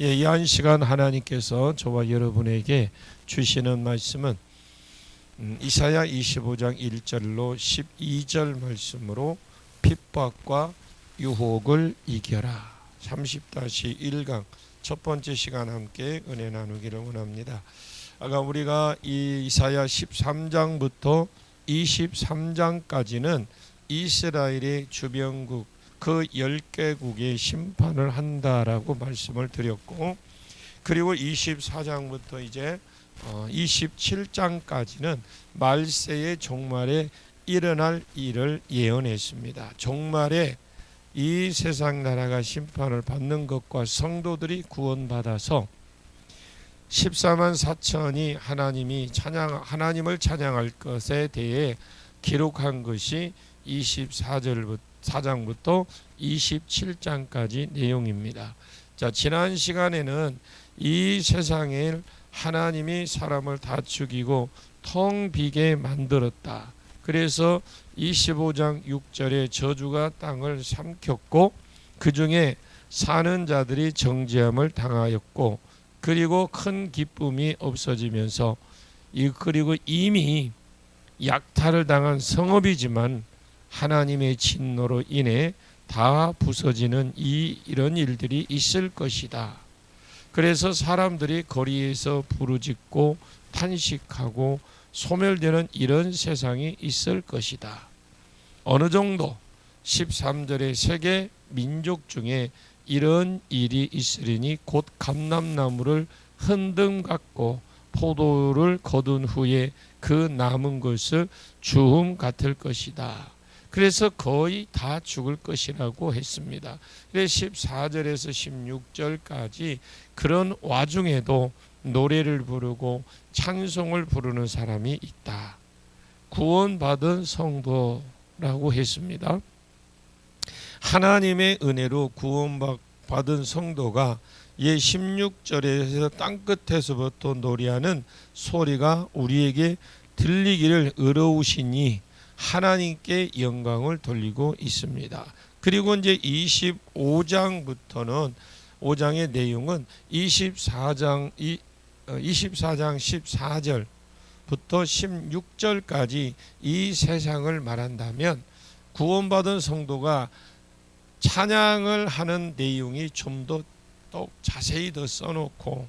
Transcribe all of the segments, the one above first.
이 한 시간 하나님께서 저와 여러분에게 주시는 말씀은 이사야 25장 1절로 12절 말씀으로 핍박과 유혹을 이겨라 30-1강 첫 번째 시간 함께 은혜 나누기를 원합니다. 아까 우리가 이 이사야 13장부터 23장까지는 이스라엘의 주변국 그 10개국의 심판을 한다라고 말씀을 드렸고, 그리고 24장부터 이제 27장까지는 말세의 종말에 일어날 일을 예언했습니다. 종말에 이 세상 나라가 심판을 받는 것과 성도들이 구원받아서 14만 4천이 하나님을 찬양할 것에 대해 기록한 것이 24장부터 27장까지 내용입니다. 자, 지난 시간에는 이 세상에 하나님이 사람을 다 죽이고 텅 비게 만들었다. 그래서 25장 6절에 저주가 땅을 삼켰고 그 중에 사는 자들이 정죄함을 당하였고, 그리고 큰 기쁨이 없어지면서 그리고 이미 약탈을 당한 성읍이지만 하나님의 진노로 인해 다 부서지는 이런 일들이 있을 것이다. 그래서 사람들이 거리에서 부르짖고 탄식하고 소멸되는 이런 세상이 있을 것이다. 어느 정도 13절의 세계 민족 중에 이런 일이 있으리니 곧 감람나무를 흔듦 같고 포도를 거둔 후에 그 남은 것을 주움 같을 것이다. 그래서 거의 다 죽을 것이라고 했습니다. 그래서 14절에서 16절까지 그런 와중에도 노래를 부르고 찬송을 부르는 사람이 있다. 구원받은 성도라고 했습니다. 하나님의 은혜로 구원받은 성도가 16절에서 땅끝에서부터 노래하는 소리가 우리에게 들리기를 의로우시니 하나님께 영광을 돌리고 있습니다. 그리고 이제 25장부터는 5장의 내용은 24장 14절부터 16절까지 이 세상을 말한다면 구원받은 성도가 찬양을 하는 내용이 좀 더 자세히 더 써놓고,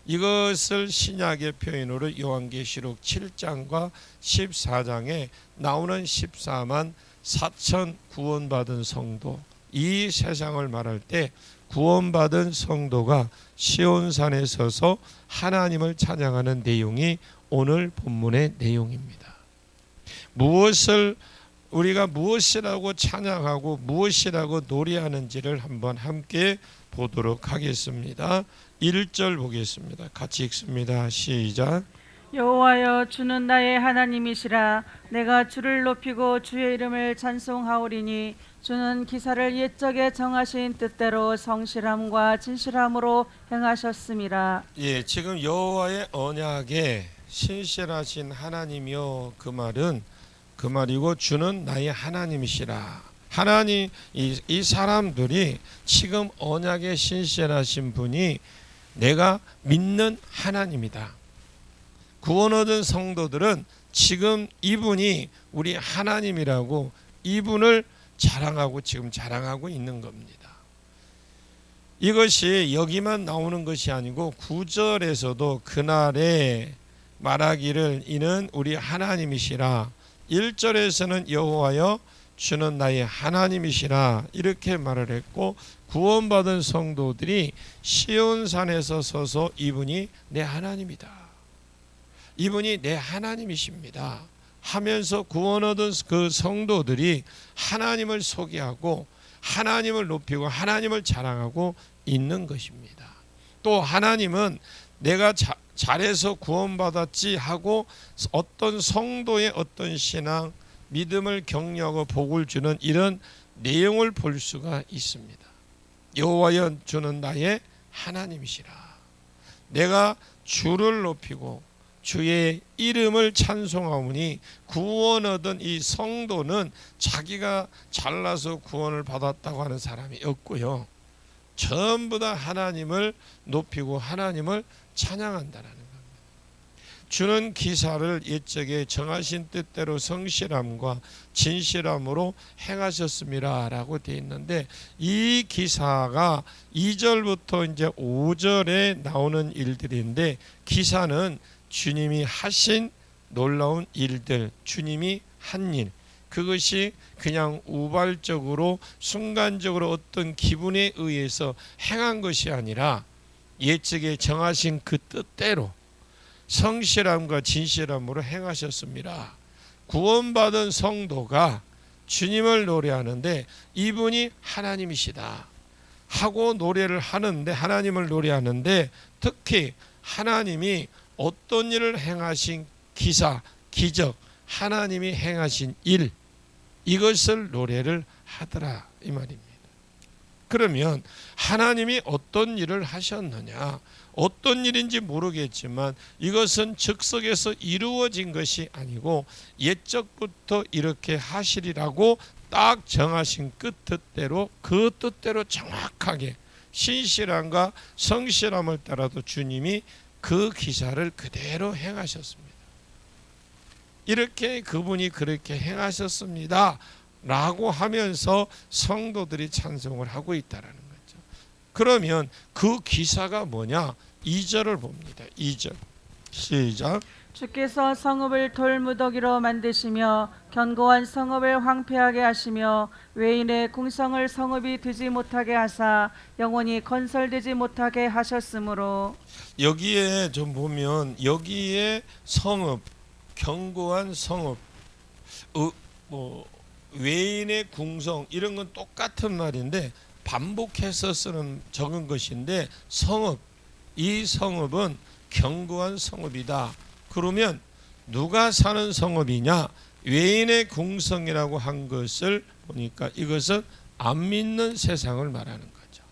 이것을 신약의 표현으로 요한계시록 7장과 14장에 나오는 14만 4천 구원받은 성도, 이 세상을 말할 때 구원받은 성도가 시온산에 서서 하나님을 찬양하는 내용이 오늘 본문의 내용입니다. 우리가 무엇이라고 찬양하고 무엇이라고 노래하는지를 한번 함께 보도록 하겠습니다. 1절 보겠습니다. 같이 읽습니다. 시작. 여호와여, 주는 나의 하나님이시라. 내가 주를 높이고 주의 이름을 찬송하오리니 주는 기사를 옛적에 정하신 뜻대로 성실함과 진실함으로 행하셨음이라. 예, 지금 여호와의 언약에 신실하신 하나님이요, 그 말이고 주는 나의 하나님이시라. 하나님, 이 사람들이 지금 언약에 신실하신 분이 내가 믿는 하나님이다. 구원 얻은 성도들은 지금 이분이 우리 하나님이라고 이분을 지금 자랑하고 있는 겁니다. 이것이 여기만 나오는 것이 아니고 9절에서도 그날에 말하기를 이는 우리 하나님이시라. 1절에서는 여호와여 주는 나의 하나님이시라 이렇게 말을 했고, 구원받은 성도들이 시온산에서 서서 이분이 내 하나님이다, 이분이 내 하나님이십니다 하면서 구원 얻은 그 성도들이 하나님을 소개하고 하나님을 높이고 하나님을 자랑하고 있는 것입니다. 또 하나님은 내가 잘해서 구원받았지 하고 어떤 성도의 어떤 신앙, 믿음을 격려하고 복을 주는 이런 내용을 볼 수가 있습니다. 여호와여 주는 나의 하나님이시라. 내가 주를 높이고 주의 이름을 찬송하오니 구원 얻은 이 성도는 자기가 잘나서 구원을 받았다고 하는 사람이 없고요. 전부 다 하나님을 높이고 하나님을 찬양한다라는 겁니다. 주는 기사를 옛적에 정하신 뜻대로 성실함과 진실함으로 행하셨습니다 라고 되어 있는데, 이 기사가 2절부터 이제 5절에 나오는 일들인데, 기사는 주님이 하신 놀라운 일들, 주님이 한 일, 그것이 그냥 우발적으로 순간적으로 어떤 기분에 의해서 행한 것이 아니라 옛적에 정하신 그 뜻대로 성실함과 진실함으로 행하셨습니다. 구원받은 성도가 주님을 노래하는데 이분이 하나님이시다 하고 노래를 하는데, 하나님을 노래하는데, 특히 하나님이 어떤 일을 행하신 기사, 기적, 하나님이 행하신 일, 이것을 노래를 하더라 이 말입니다. 그러면 하나님이 어떤 일을 하셨느냐, 어떤 일인지 모르겠지만 이것은 즉석에서 이루어진 것이 아니고 옛적부터 이렇게 하시리라고 딱 정하신 그 뜻대로 정확하게 신실함과 성실함을 따라도 주님이 그 기사를 그대로 행하셨습니다. 이렇게 그분이 그렇게 행하셨습니다 라고 하면서 성도들이 찬송을 하고 있다는 거죠. 그러면 그 기사가 뭐냐? 2절을 봅니다. 2절 시작. 주께서 성읍을 돌무더기로 만드시며 견고한 성읍을 황폐하게 하시며 외인의 궁성을 성읍이 되지 못하게 하사 영원히 건설되지 못하게 하셨으므로. 여기에 좀 보면 여기에 성읍, 견고한 성읍, 외인의 궁성, 이런 건 똑같은 말인데 반복해서 쓰는 적은 것인데, 성읍, 이 성읍은 견고한 성읍이다. 그러면 누가 사는 성읍이냐? 외인의 궁성이라고 한 것을 보니까 이것은 안 믿는 세상을 말하는 거죠.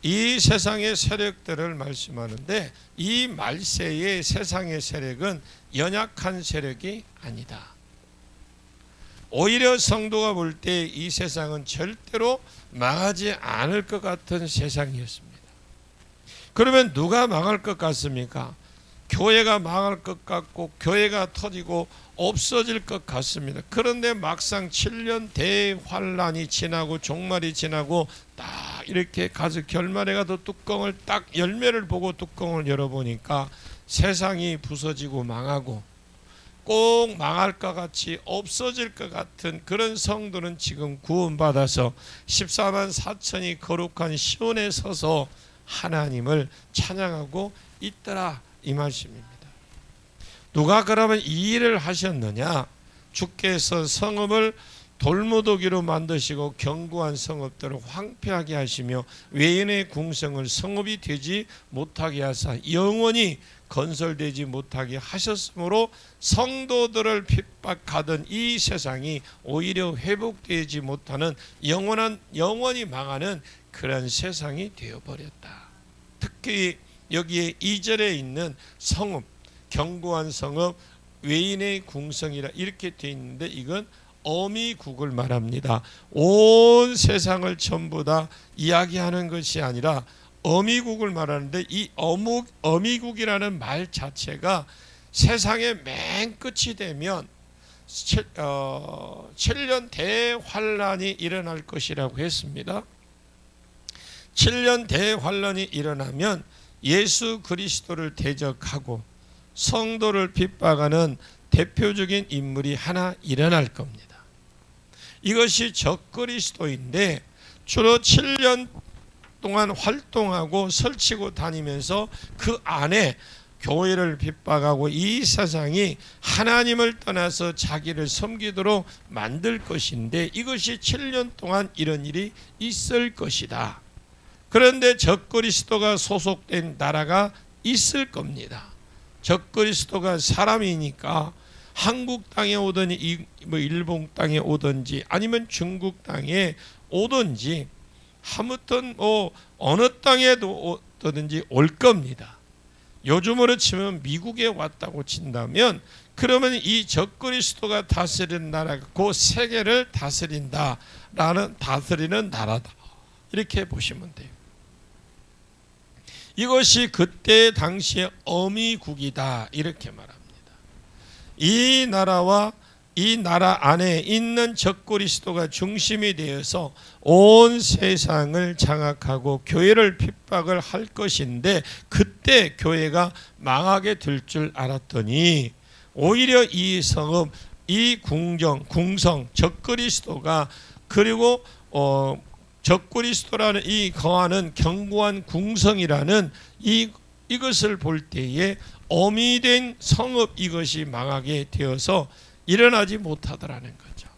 이 세상의 세력들을 말씀하는데, 이 말세의 세상의 세력은 연약한 세력이 아니다. 오히려 성도가 볼 때 이 세상은 절대로 망하지 않을 것 같은 세상이었습니다. 그러면 누가 망할 것 같습니까? 교회가 망할 것 같고 교회가 터지고 없어질 것 같습니다. 그런데 막상 7년 대환란이 지나고 종말이 지나고 딱 이렇게 가서 결말에 가도 뚜껑을 딱 열매를 보고 뚜껑을 열어보니까 세상이 부서지고 망하고 꼭 망할 것 같이 없어질 것 같은 그런 성도는 지금 구원받아서 14만 4천이 거룩한 시온에 서서 하나님을 찬양하고 있더라 이 말씀입니다. 누가 그러면 이 일을 하셨느냐? 주께서 성읍을 돌무더기로 만드시고 견고한 성읍들을 황폐하게 하시며 외인의 궁성을 성읍이 되지 못하게 하사 영원히 건설되지 못하게 하셨으므로 성도들을 핍박하던 이 세상이 오히려 회복되지 못하는 영원히 망하는 그런 세상이 되어버렸다. 특히 여기에 2절에 있는 성읍, 견고한 성읍, 외인의 궁성이라 이렇게 되어 있는데, 이건 어미국을 말합니다. 온 세상을 전부 다 이야기하는 것이 아니라 어미국을 말하는데, 이 어미국이라는 말 자체가 세상의 맨 끝이 되면 7년 대환란이 일어날 것이라고 했습니다. 7년 대환란이 일어나면 예수 그리스도를 대적하고 성도를 핍박하는 대표적인 인물이 하나 일어날 겁니다. 이것이 적그리스도인데 주로 7년 동안 활동하고 설치고 다니면서 그 안에 교회를 핍박하고 이 세상이 하나님을 떠나서 자기를 섬기도록 만들 것인데, 이것이 7년 동안 이런 일이 있을 것이다. 그런데 적그리스도가 소속된 나라가 있을 겁니다. 적그리스도가 사람이니까 한국 땅에 오든지 일본 땅에 오든지 아니면 중국 땅에 오든지 아무튼 어느 땅에도 오든지 올 겁니다. 요즘으로 치면 미국에 왔다고 친다면, 그러면 이 적그리스도가 다스리는 나라가 그 세계를 다스리는 나라다. 이렇게 보시면 돼요. 이것이 그때 당시의 어미국이다 이렇게 말합니다. 이 나라와 이 나라 안에 있는 적그리스도가 중심이 되어서 온 세상을 장악하고 교회를 핍박을 할 것인데, 그때 교회가 망하게 될 줄 알았더니 오히려 이 성읍, 이 궁성 적그리스도가, 그리고 적그리스도라는 이 거하는 견고한 궁성이라는 이것을 볼 때에 어미된 성읍 이것이 망하게 되어서 일어나지 못하더라는 거죠.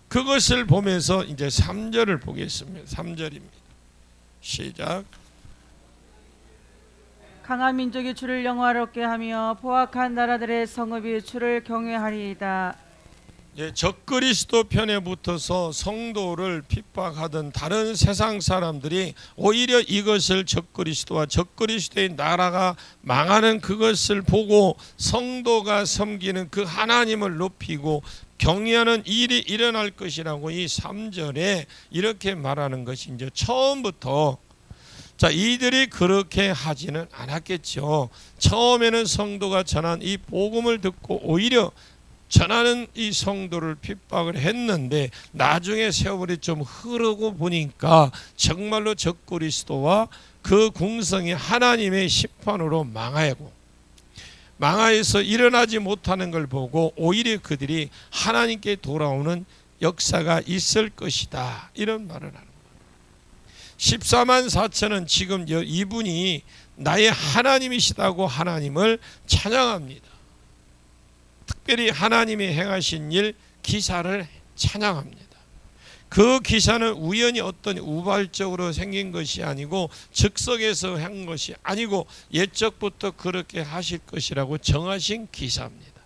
그것을 보면서 이제 3절을 보겠습니다. 3절입니다. 시작. 강한 민족이 주를 영화롭게 하며 포악한 나라들의 성읍이 주를 경외하리이다. 예, 적그리스도 편에 붙어서 성도를 핍박하던 다른 세상 사람들이 오히려 이것을 적그리스도와 적그리스도의 나라가 망하는 그것을 보고 성도가 섬기는 그 하나님을 높이고 경외하는 일이 일어날 것이라고 이 3절에 이렇게 말하는 것이 이제 처음부터, 자, 이들이 그렇게 하지는 않았겠죠. 처음에는 성도가 전한 이 복음을 듣고 오히려 전하는 이 성도를 핍박을 했는데, 나중에 세월이 좀 흐르고 보니까 정말로 적그리스도와 그 궁성이 하나님의 심판으로 망하여서 일어나지 못하는 걸 보고 오히려 그들이 하나님께 돌아오는 역사가 있을 것이다 이런 말을 하는 거예요. 14만 4천은 지금 이분이 나의 하나님이시다고 하나님을 찬양합니다. 특별히 하나님이 행하신 일 기사를 찬양합니다. 그 기사는 우연히 어떤 우발적으로 생긴 것이 아니고 즉석에서 한 것이 아니고 옛적부터 그렇게 하실 것이라고 정하신 기사입니다.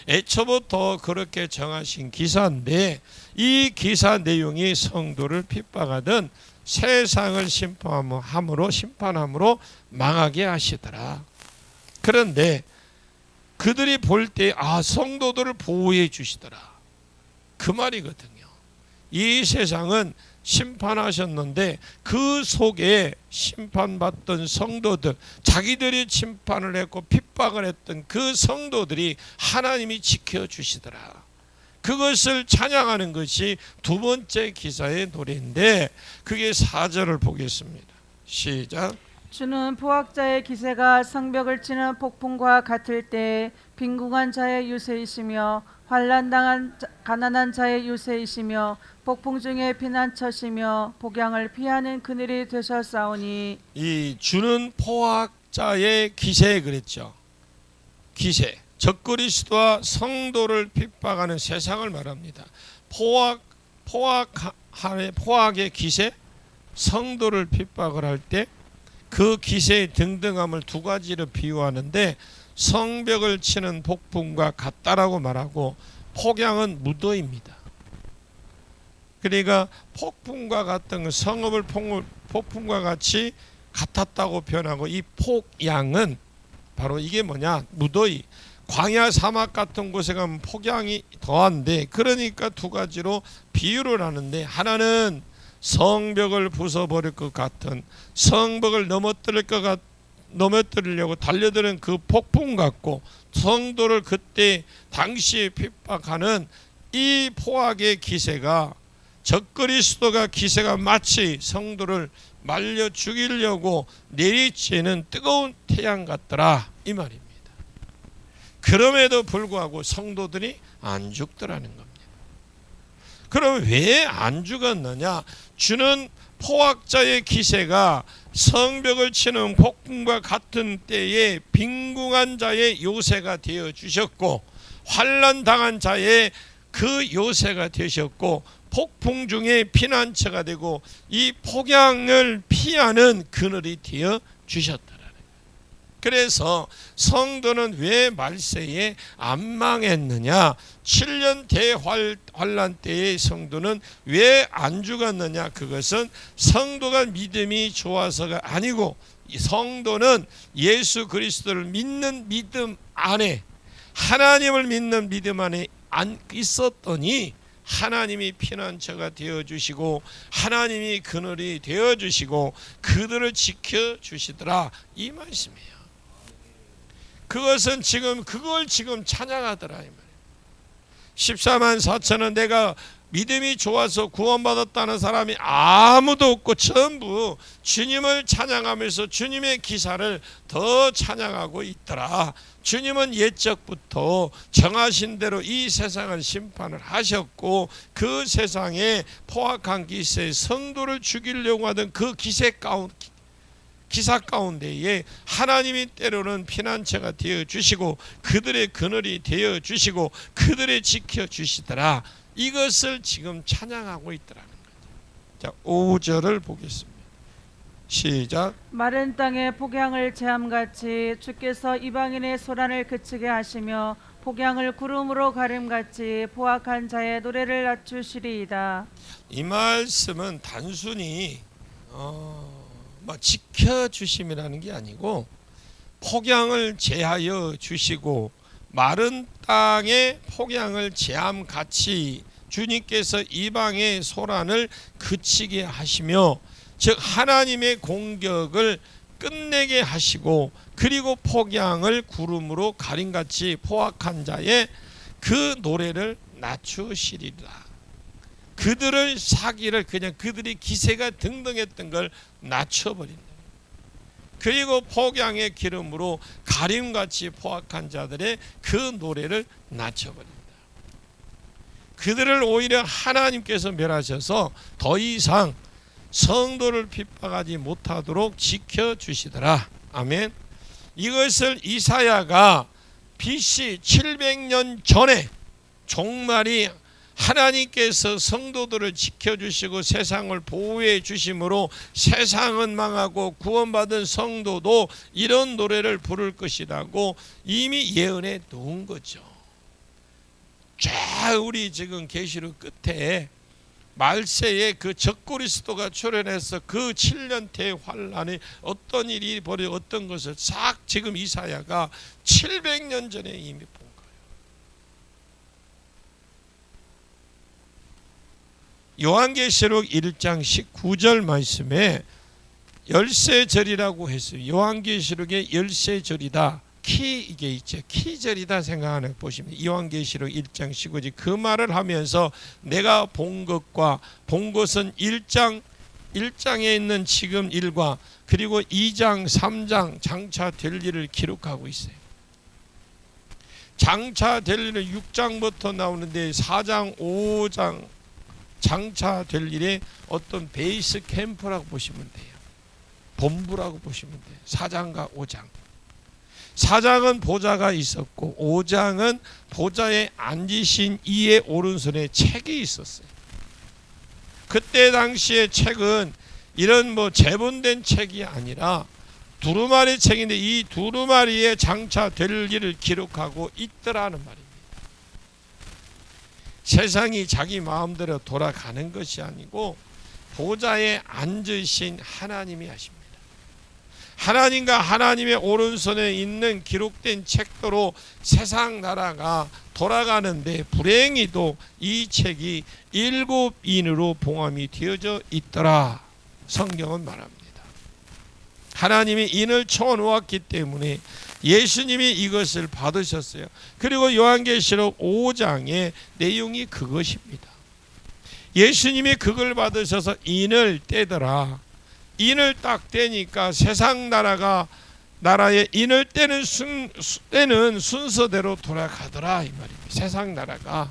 애초부터 그렇게 정하신 기사인데, 이 기사 내용이 성도를 핍박하던 세상을 심판함으로 망하게 하시더라. 그런데 그들이 볼 때 성도들을 보호해 주시더라 그 말이거든요. 이 세상은 심판하셨는데 그 속에 심판받던 성도들, 자기들이 심판을 했고 핍박을 했던 그 성도들이 하나님이 지켜주시더라. 그것을 찬양하는 것이 두 번째 기사의 노래인데, 그게 4절을 보겠습니다. 시작. 주는 포악자의 기세가 성벽을 치는 폭풍과 같을 때 빈궁한 자의 유세이시며 환난당한 가난한 자의 유세이시며 폭풍 중에 피난처시며 복양을 피하는 그늘이 되셨사오니. 이 주는 포악자의 기세 그랬죠. 기세, 적그리스도와 성도를 핍박하는 세상을 말합니다. 포악의 기세, 성도를 핍박을 할 때 그 기세의 등등함을 두 가지로 비유하는데, 성벽을 치는 폭풍과 같다라고 말하고, 폭양은 무더입니다. 그러니까 폭풍과 같은 성읍을 폭풍과 같이 같았다고 표현하고, 이 폭양은 바로 이게 뭐냐, 무더위. 광야 사막 같은 곳에 가면 폭양이 더한데, 그러니까 두 가지로 비유를 하는데, 하나는 성벽을 부숴버릴 것 같은, 성벽을 넘어뜨리려고 달려드는 그 폭풍 같고, 성도를 그때 당시에 핍박하는 이 포악의 기세가, 적그리스도가 기세가 마치 성도를 말려 죽이려고 내리치는 뜨거운 태양 같더라 이 말입니다. 그럼에도 불구하고 성도들이 안 죽더라는 겁니다. 그럼 왜 안 죽었느냐? 주는 포악자의 기세가 성벽을 치는 폭풍과 같은 때에 빈궁한 자의 요새가 되어 주셨고, 환난 당한 자의 그 요새가 되셨고, 폭풍 중에 피난처가 되고 이 폭양을 피하는 그늘이 되어 주셨더라는 거예요. 그래서 성도는 왜 말세에 안 망했느냐? 7년 대환란 때의 성도는 왜 안 죽었느냐? 그것은 성도가 믿음이 좋아서가 아니고, 성도는 예수 그리스도를 믿는 믿음 안에, 하나님을 믿는 믿음 안에 안 있었더니 하나님이 피난처가 되어주시고 하나님이 그늘이 되어주시고 그들을 지켜주시더라, 이 말씀이에요. 그것은 그걸 지금 찬양하더라 이 말이에요. 14만 4천은 내가 믿음이 좋아서 구원받았다는 사람이 아무도 없고 전부 주님을 찬양하면서 주님의 기사를 더 찬양하고 있더라. 주님은 옛적부터 정하신 대로 이 세상을 심판을 하셨고 그 세상에 포악한 기세의 성도를 죽이려고 하던 그 기사 가운데에 하나님이 때로는 피난처가 되어주시고 그들의 그늘이 되어주시고 그들을 지켜주시더라. 이것을 지금 찬양하고 있더라는 거죠. 자, 5절을 보겠습니다. 시작. 마른 땅에 폭양을 재함같이 주께서 이방인의 소란을 그치게 하시며 폭양을 구름으로 가림같이 포악한 자의 노래를 낮추시리이다. 이 말씀은 단순히 지켜주심이라는 게 아니고 폭양을 제하여 주시고 마른 땅에 폭양을 재함같이 주님께서 이방의 소란을 그치게 하시며, 즉 하나님의 공격을 끝내게 하시고 그리고 폭양을 구름으로 가림같이 포악한 자의 그 노래를 낮추시리라. 그들을 사기를 그냥 그들이 기세가 등등했던 걸 낮춰버린다. 그리고 폭양의 기름으로 가림같이 포악한 자들의 그 노래를 낮춰버린다. 그들을 오히려 하나님께서 멸하셔서 더 이상 성도를 핍박하지 못하도록 지켜주시더라. 아멘. 이것을 이사야가 BC 700년 전에 종말이 하나님께서 성도들을 지켜주시고 세상을 보호해 주심으로 세상은 망하고 구원받은 성도도 이런 노래를 부를 것이라고 이미 예언해 놓은 거죠. 쫙 우리 지금 계시록 끝에 말세에 그 적그리스도가 출현해서 그 7년대 환란에 어떤 일이 벌어 어떤 것을 싹 지금 이사야가 700년 전에 이미 본 거예요. 요한계시록 1장 19절 말씀에 열세절이라고 했어요. 요한계시록의 열세절이다. 이게 있죠. 키절이다 생각하는 보시면 요한계시록 1장 19절 그 말을 하면서 내가 본 것과 본 것은 1장에 있는 지금 일과 그리고 2장 3장 장차 될 일을 기록하고 있어요. 장차 될 일은 6장부터 나오는데 4장 5장 장차 될 일의 어떤 베이스 캠프라고 보시면 돼요. 본부라고 보시면 돼요. 4장과 5장. 4장은 보좌가 있었고 5장은 보좌에 앉으신 이의 오른손에 책이 있었어요. 그때 당시의 책은 이런 제본된 책이 아니라 두루마리 책인데 이 두루마리에 장차 될 일을 기록하고 있더라는 말입니다. 세상이 자기 마음대로 돌아가는 것이 아니고 보좌에 앉으신 하나님이 하십니다. 하나님과 하나님의 오른손에 있는 기록된 책도로 세상 나라가 돌아가는데 불행히도 이 책이 7인으로 봉함이 되어져 있더라. 성경은 말합니다. 하나님이 인을 쳐놓았기 때문에 예수님이 이것을 받으셨어요. 그리고 요한계시록 5장의 내용이 그것입니다. 예수님이 그걸 받으셔서 인을 떼더라. 인을 딱 떼니까 세상 나라의 인을 떼는 순서대로 돌아가더라 이 말입니다. 세상 나라가.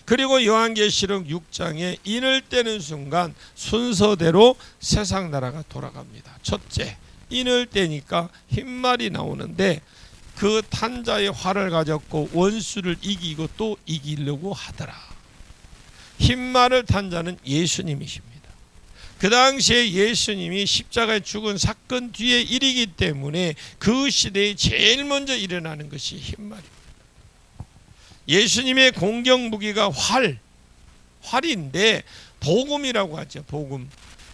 그리고 요한계시록 6장에 인을 떼는 순간 순서대로 세상 나라가 돌아갑니다. 첫째, 인을 떼니까 흰말이 나오는데 그 탄자의 활을 가졌고 원수를 이기고 또 이기려고 하더라. 흰말을 탄 자는 예수님이십니다. 그 당시에 예수님이 십자가에 죽은 사건 뒤의 일이기 때문에 그 시대에 제일 먼저 일어나는 것이 흰말입니다. 예수님의 공격 무기가 활인데 복음이라고 하죠. 복음.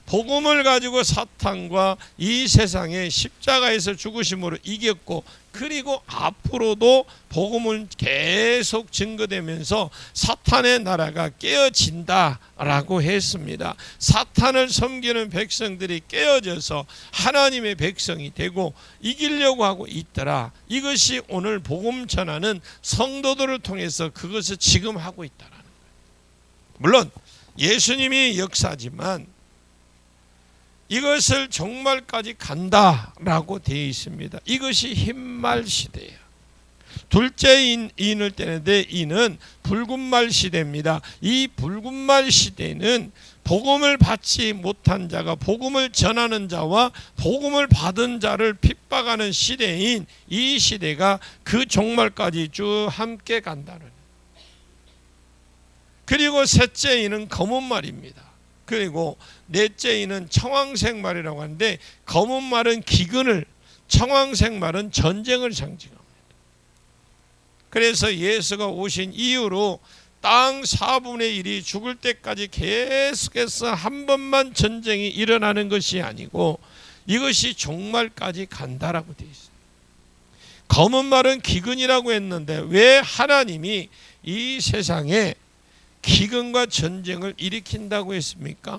복음을 가지고 사탄과 이 세상의 십자가에서 죽으심으로 이겼고, 그리고 앞으로도 복음은 계속 증거되면서 사탄의 나라가 깨어진다라고 했습니다. 사탄을 섬기는 백성들이 깨어져서 하나님의 백성이 되고 이기려고 하고 있더라. 이것이 오늘 복음 전하는 성도들을 통해서 그것을 지금 하고 있다라는 거예요. 물론 예수님이 역사지만 이것을 종말까지 간다라고 되어 있습니다. 이것이 흰말 시대예요. 둘째 인을 떼는데 이는 붉은말 시대입니다. 이 붉은말 시대는 복음을 받지 못한 자가 복음을 전하는 자와 복음을 받은 자를 핍박하는 시대인 이 시대가 그 종말까지 쭉 함께 간다는. 그리고 셋째 인은 검은 말입니다. 그리고 넷째 인은 청황색 말이라고 하는데, 검은 말은 기근을, 청황색 말은 전쟁을 상징합니다. 그래서 예수가 오신 이후로 땅 4분의 1이 죽을 때까지 계속해서 한 번만 전쟁이 일어나는 것이 아니고 이것이 종말까지 간다라고 되어 있어요. 검은 말은 기근이라고 했는데 왜 하나님이 이 세상에 기근과 전쟁을 일으킨다고 했습니까?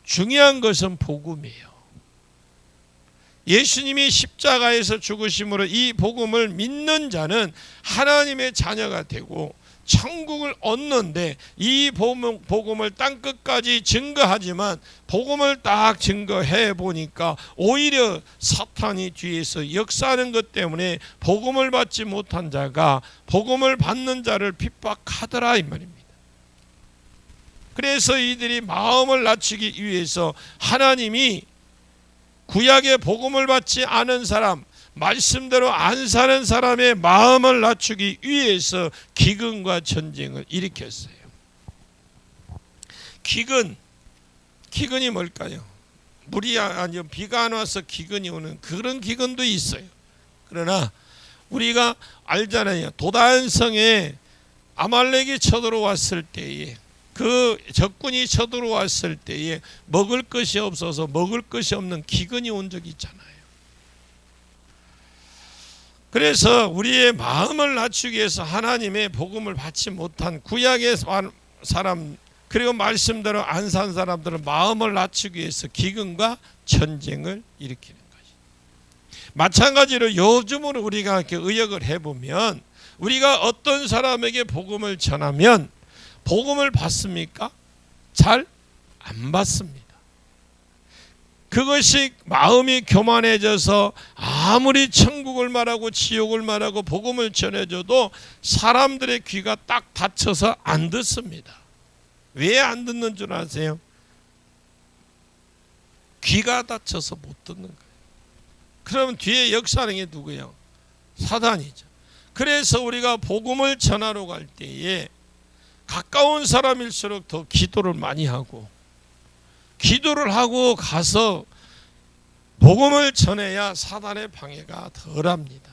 중요한 것은 복음이에요. 예수님이 십자가에서 죽으심으로 이 복음을 믿는 자는 하나님의 자녀가 되고 천국을 얻는데, 이 복음을 땅끝까지 증거하지만 복음을 딱 증거해 보니까 오히려 사탄이 뒤에서 역사하는 것 때문에 복음을 받지 못한 자가 복음을 받는 자를 핍박하더라 이 말입니다. 그래서 이들이 마음을 낮추기 위해서 하나님이 구약의 복음을 받지 않은 사람, 말씀대로 안 사는 사람의 마음을 낮추기 위해서 기근과 전쟁을 일으켰어요. 기근이 뭘까요? 물이 아니요 비가 안 와서 기근이 오는 그런 기근도 있어요. 그러나 우리가 알잖아요. 도단성에 아말렉이 쳐들어왔을 때에, 그 적군이 쳐들어왔을 때에 먹을 것이 없어서 먹을 것이 없는 기근이 온 적이 있잖아요. 그래서 우리의 마음을 낮추기 위해서 하나님의 복음을 받지 못한 구약의 사람, 그리고 말씀대로 안 산 사람들은 마음을 낮추기 위해서 기근과 전쟁을 일으키는 것이. 마찬가지로 요즘은 우리가 이렇게 의역을 해보면, 우리가 어떤 사람에게 복음을 전하면 복음을 받습니까? 잘 안 받습니다. 그것이 마음이 교만해져서 아무리 천국을 말하고 지옥을 말하고 복음을 전해줘도 사람들의 귀가 딱 닫혀서 안 듣습니다. 왜 안 듣는 줄 아세요? 귀가 닫혀서 못 듣는 거예요. 그러면 뒤에 역사하는 게 누구예요? 사단이죠. 그래서 우리가 복음을 전하러 갈 때에 가까운 사람일수록 더 기도를 많이 하고, 기도를 하고 가서 복음을 전해야 사단의 방해가 덜합니다.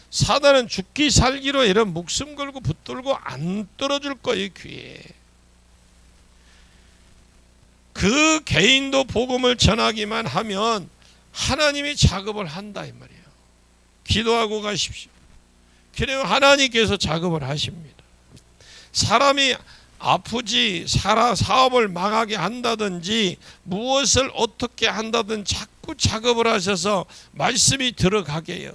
사단은 죽기 살기로 이런 목숨 걸고 붙들고 안 떨어질 거예요, 귀에. 그 개인도 복음을 전하기만 하면 하나님이 작업을 한다 이 말이에요. 기도하고 가십시오. 그러면 하나님께서 작업을 하십니다. 사람이 아프지 사업을 망하게 한다든지 무엇을 어떻게 한다든지 자꾸 작업을 하셔서 말씀이 들어가게 해요.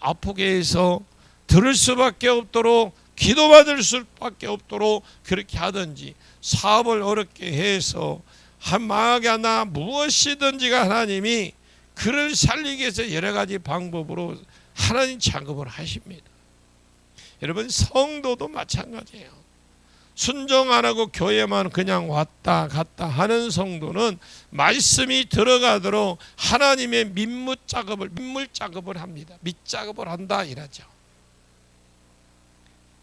아프게 해서 들을 수밖에 없도록, 기도받을 수밖에 없도록 그렇게 하든지, 사업을 어렵게 해서 망하게 하나 무엇이든지가 하나님이 그를 살리기 위해서 여러 가지 방법으로 하나님 작업을 하십니다. 여러분, 성도도 마찬가지예요. 순종 안 하고 교회만 그냥 왔다 갔다 하는 성도는 말씀이 들어가도록 하나님의 민물 작업을 합니다. 밑작업을 한다 이라죠.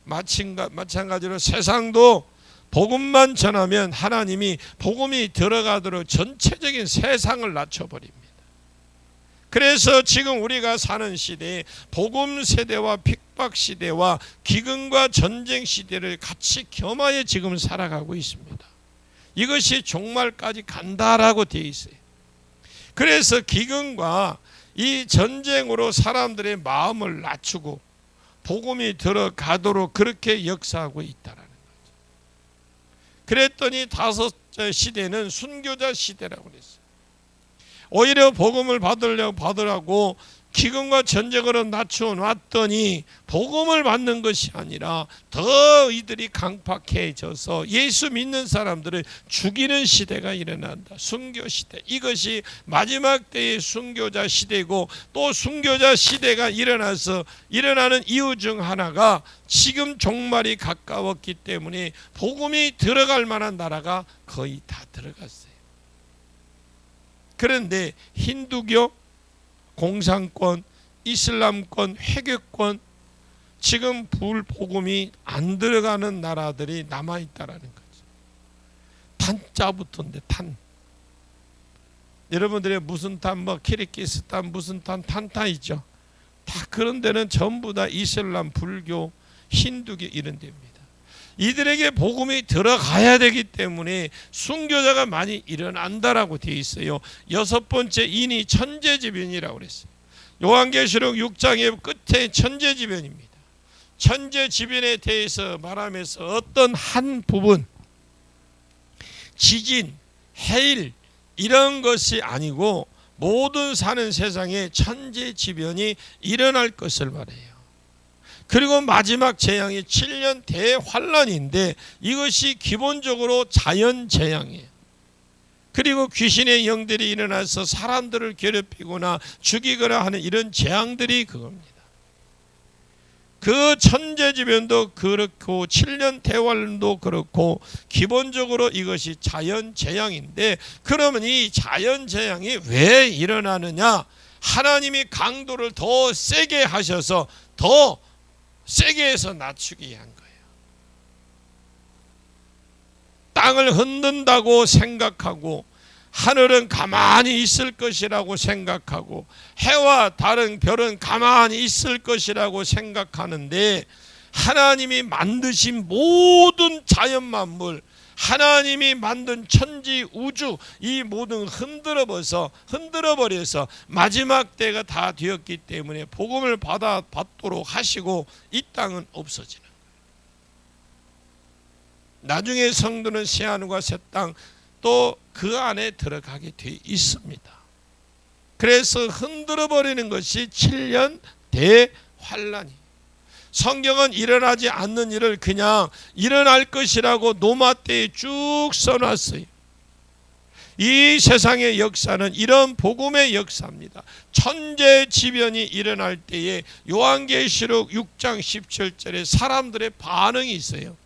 마찬가지로 세상도 복음만 전하면 하나님이 복음이 들어가도록 전체적인 세상을 낮춰버립니다. 그래서 지금 우리가 사는 시대에 복음 세대와 핍박 시대와 기근과 전쟁 시대를 같이 겸하여 지금 살아가고 있습니다. 이것이 종말까지 간다라고 되어 있어요. 그래서 기근과 이 전쟁으로 사람들의 마음을 낮추고 복음이 들어가도록 그렇게 역사하고 있다라는 거죠. 그랬더니 다섯째 시대는 순교자 시대라고 그랬어요. 오히려 복음을 받으라고 기근과 전쟁으로 낮추어 놨더니 복음을 받는 것이 아니라 더 이들이 강팍해져서 예수 믿는 사람들을 죽이는 시대가 일어난다. 순교 시대. 이것이 마지막 때의 순교자 시대고, 또 순교자 시대가 일어나는 이유 중 하나가 지금 종말이 가까웠기 때문에 복음이 들어갈 만한 나라가 거의 다 들어갔어요. 그런데 힌두교, 공산권, 이슬람권, 회교권, 지금 불복음이 안 들어가는 나라들이 남아있다라는 거죠. 탄자부터인데 탄. 여러분들의 무슨 탄, 키르기스탄 무슨 탄 있죠. 다 그런 데는 전부 다 이슬람, 불교, 힌두교 이런 데입니다. 이들에게 복음이 들어가야 되기 때문에 순교자가 많이 일어난다라고 되어 있어요. 여섯 번째 인이 천재지변이라고 그랬어요. 요한계시록 6장의 끝에 천재지변입니다. 천재지변에 대해서 말하면서 어떤 한 부분, 지진, 해일 이런 것이 아니고 모든 사는 세상에 천재지변이 일어날 것을 말해요. 그리고 마지막 재앙이 7년 대환란인데 이것이 기본적으로 자연재앙이에요. 그리고 귀신의 영들이 일어나서 사람들을 괴롭히거나 죽이거나 하는 이런 재앙들이 그겁니다. 그 천재지변도 그렇고 7년 대환란도 그렇고 기본적으로 이것이 자연재앙인데, 그러면 이 자연재앙이 왜 일어나느냐? 하나님이 강도를 더 세게 하셔서 더 세게 해서 낮추기 위한 거예요. 땅을 흔든다고 생각하고 하늘은 가만히 있을 것이라고 생각하고 해와 다른 별은 가만히 있을 것이라고 생각하는데, 하나님이 만드신 모든 자연 만물, 하나님이 만든 천지 우주, 이 모든 흔들어버려서 마지막 때가 다 되었기 때문에 복음을 받도록 하시고 이 땅은 없어지는 거예요. 나중에 성도는 새하늘과 새 땅 또 그 안에 들어가게 돼 있습니다. 그래서 흔들어버리는 것이 7년 대환란이. 성경은 일어나지 않는 일을 그냥 일어날 것이라고 노마 때에 쭉 써놨어요. 이 세상의 역사는 이런 복음의 역사입니다. 천재지변이 일어날 때에 요한계시록 6장 17절에 사람들의 반응이 있어요.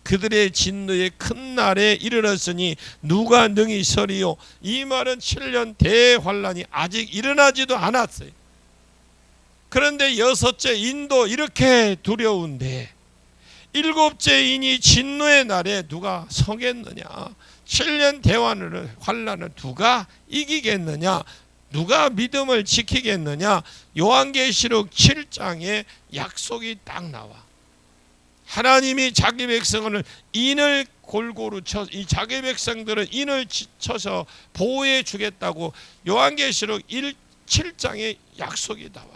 그들의 진노의 큰 날에 이르렀으니 누가 능히 서리요. 이 말은 7년 대환란이 아직 일어나지도 않았어요. 그런데 여섯째 인도 이렇게 두려운데 일곱째 인이 진노의 날에 누가 서겠느냐? 7년 대환란을 누가 이기겠느냐? 누가 믿음을 지키겠느냐? 요한계시록 7장에 약속이 딱 나와. 하나님이 자기 백성을 인을 골고루 쳐, 이 자기 백성들은 인을 쳐서 보호해 주겠다고 요한계시록 7장에 약속이 나와요.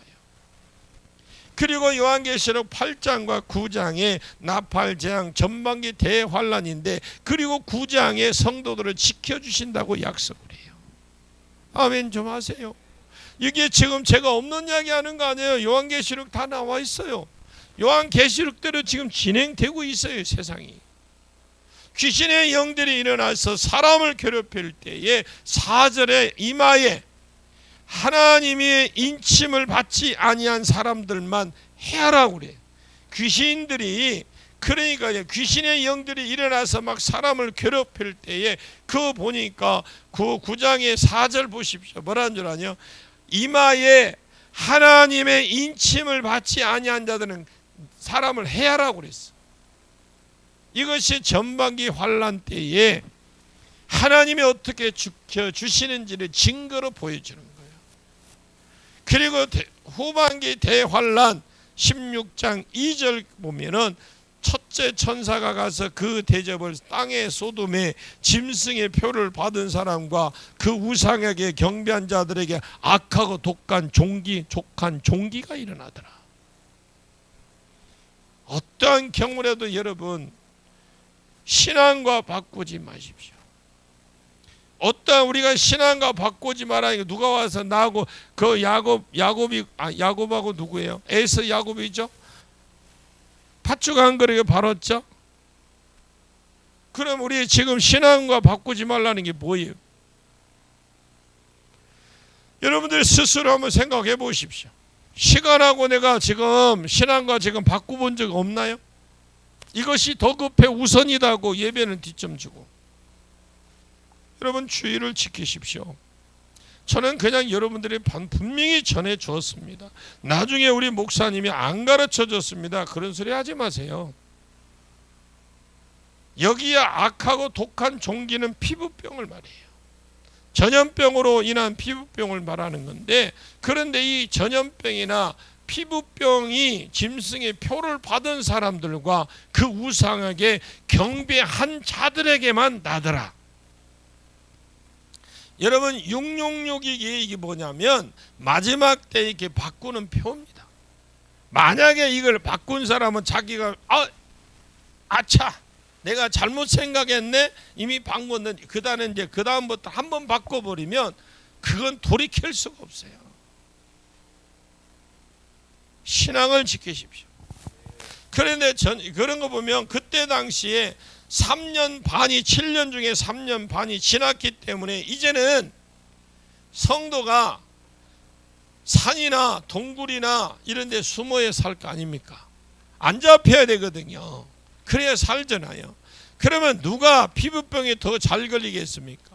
그리고 요한계시록 8장과 9장에 나팔재앙 전반기 대환란인데, 그리고 9장에 성도들을 지켜주신다고 약속을 해요. 아멘 좀 하세요. 이게 지금 제가 없는 이야기 하는 거 아니에요. 요한계시록 다 나와 있어요. 요한계시록대로 지금 진행되고 있어요. 세상이. 귀신의 영들이 일어나서 사람을 괴롭힐 때에 4절에 이마에 하나님의 인침을 받지 아니한 사람들만 해하라고 그래요. 귀신들이, 그러니까 귀신의 영들이 일어나서 막 사람을 괴롭힐 때에 그 보니까 그 9장의 4절 보십시오. 뭐라는 줄 아냐? 이마에 하나님의 인침을 받지 아니한 자들은 사람을 해하라고 그랬어. 이것이 전반기 환란 때에 하나님이 어떻게 지켜주시는지를 증거로 보여주는 거예요. 그리고 후반기 대환란 16장 2절 보면은 첫 첫째 천사가 가서 그 대접을 땅의 소돔의 짐승의 표를 받은 사람과 그 우상에게 경배한 자들에게 악하고 족한 종기가 일어나더라. 어떠한 경우라도 여러분 신앙과 바꾸지 마십시오. 어떠한 우리가 신앙과 바꾸지 말아야 누가 와서 나하고 그 야곱하고 누구예요? 에서 야곱이죠. 팥죽 한 그릇에 발었죠. 그럼 우리 지금 신앙과 바꾸지 말라는 게 뭐예요? 여러분들 스스로 한번 생각해 보십시오. 시간하고 내가 지금 신앙과 지금 바꿔본 적 없나요? 이것이 더 급해 우선이다고 예배는 뒷점 주고. 여러분 주의를 지키십시오. 저는 그냥 여러분들이 분명히 전해 주었습니다. 나중에 우리 목사님이 안 가르쳐 줬습니다. 그런 소리 하지 마세요. 여기에 악하고 독한 종기는 피부병을 말해요. 전염병으로 인한 피부병을 말하는 건데, 그런데 이 전염병이나 피부병이 짐승의 표를 받은 사람들과 그 우상에게 경배한 자들에게만 나더라. 여러분 666이 이게 뭐냐면 마지막 때 이렇게 바꾸는 표입니다. 만약에 이걸 바꾼 사람은 자기가 아차 내가 잘못 생각했네 이미 바꿨는데 그 다음부터 한번 바꿔버리면 그건 돌이킬 수가 없어요. 신앙을 지키십시오. 그런데 그런 거 보면 그때 당시에 3년 반이 7년 중에 3년 반이 지났기 때문에 이제는 성도가 산이나 동굴이나 이런 데 숨어야 살 거 아닙니까? 안 잡혀야 되거든요. 그래야 살잖아요. 그러면 누가 피부병에 더 잘 걸리겠습니까?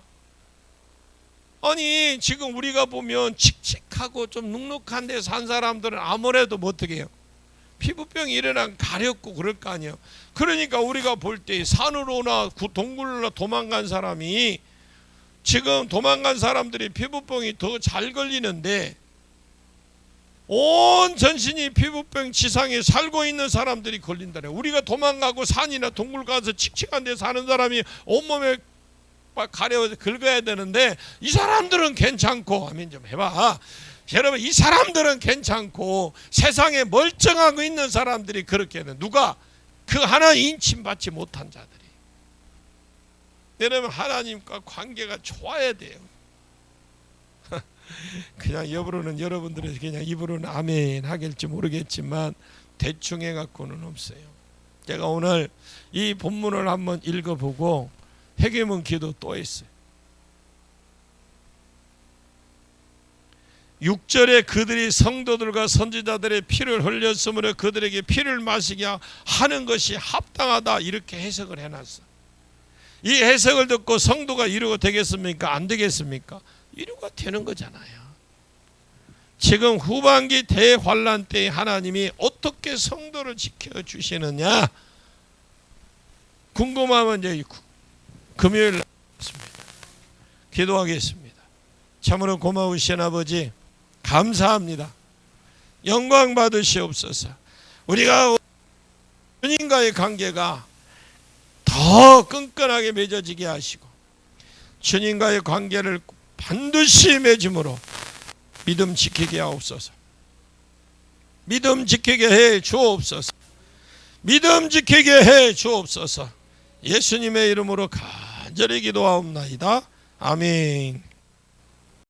아니 지금 우리가 보면 칙칙하고 좀 눅눅한 데 산 사람들은 아무래도 어떻게 해요? 피부병이 일어나면 가렵고 그럴 거 아니에요. 그러니까 우리가 볼 때 산으로나 동굴로나 도망간 사람이 지금 도망간 사람들이 피부병이 더 잘 걸리는데 온 전신이 피부병 지상에 살고 있는 사람들이 걸린다네. 우리가 도망가고 산이나 동굴 가서 칙칙한 데 사는 사람이 온몸에 가려워서 긁어야 되는데 이 사람들은 괜찮고 아멘 좀 해봐. 여러분 이 사람들은 괜찮고 세상에 멀쩡하고 있는 사람들이 그렇게 해요. 누가? 그 하나 인침받지 못한 자들이. 여러분 하나님과 관계가 좋아야 돼요. 그냥 여러분은 여러분들의 그냥 입으로는 아멘 하길지 모르겠지만 대충 해갖고는 없어요. 제가 오늘 이 본문을 한번 읽어보고 회개문 기도 또 했어요. 6절에 그들이 성도들과 선지자들의 피를 흘렸으므로 그들에게 피를 마시게 하는 것이 합당하다 이렇게 해석을 해놨어. 이 해석을 듣고 성도가 이루가 되겠습니까? 안 되겠습니까? 이루가 되는 거잖아요. 지금 후반기 대환란 때에 하나님이 어떻게 성도를 지켜주시느냐 궁금하면 이제 금요일 날 기도하겠습니다. 참으로 고마우신 아버지 감사합니다. 영광 받으시옵소서. 우리가 주님과의 관계가 더 끈끈하게 맺어지게 하시고 주님과의 관계를 반드시 맺음으로 믿음 지키게 하옵소서. 믿음 지키게 해 주옵소서. 믿음 지키게 해 주옵소서. 예수님의 이름으로 간절히 기도하옵나이다. 아멘.